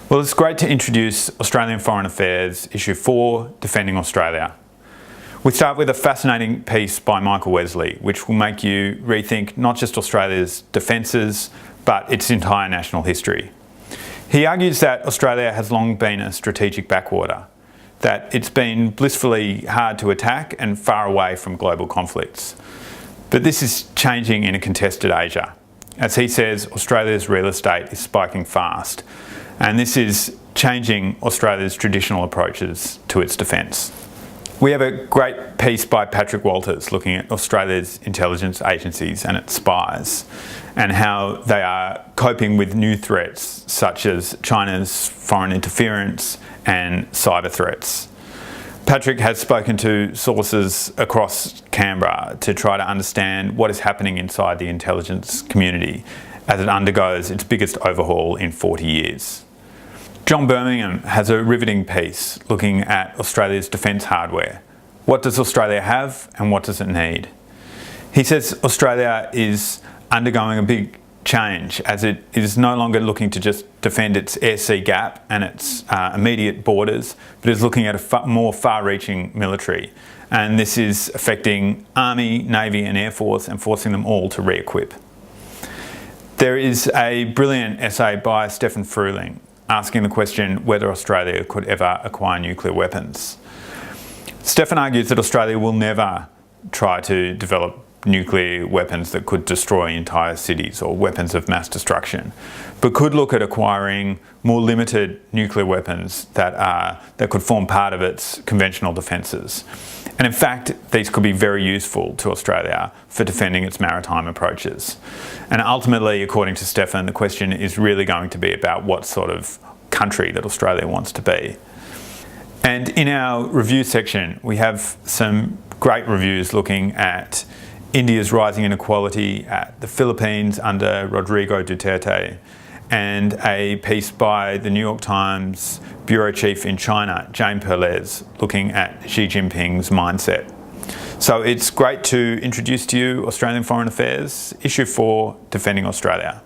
Well, it's great to introduce Australian Foreign Affairs, Issue 4, Defending Australia. We start with a fascinating piece by Michael Wesley, which will make you rethink not just Australia's defences, but its entire national history. He argues that Australia has long been a strategic backwater, that it's been blissfully hard to attack and far away from global conflicts. But this is changing in a contested Asia. As he says, Australia's real estate is spiking fast, and this is changing Australia's traditional approaches to its defence. We have a great piece by Patrick Walters looking at Australia's intelligence agencies and its spies and how they are coping with new threats such as China's foreign interference and cyber threats. Patrick has spoken to sources across Canberra to try to understand what is happening inside the intelligence community as it undergoes its biggest overhaul in 40 years. John Birmingham has a riveting piece looking at Australia's defence hardware. What does Australia have and what does it need? He says Australia is undergoing a big change as it is no longer looking to just defend its air-sea gap and its immediate borders, but is looking at a more far-reaching military. And this is affecting Army, Navy and Air Force and forcing them all to re-equip. There is a brilliant essay by Stefan Fruehling asking the question whether Australia could ever acquire nuclear weapons. Stefan argues that Australia will never try to develop nuclear weapons that could destroy entire cities or weapons of mass destruction, but could look at acquiring more limited nuclear weapons that could form part of its conventional defences. And in fact, these could be very useful to Australia for defending its maritime approaches. And ultimately, according to Stefan, the question is really going to be about what sort of country that Australia wants to be. And in our review section, we have some great reviews looking at India's rising inequality, at the Philippines under Rodrigo Duterte, and a piece by the New York Times bureau chief in China, Jane Perlez, looking at Xi Jinping's mindset. So it's great to introduce to you Australian Foreign Affairs, Issue 4, Defending Australia.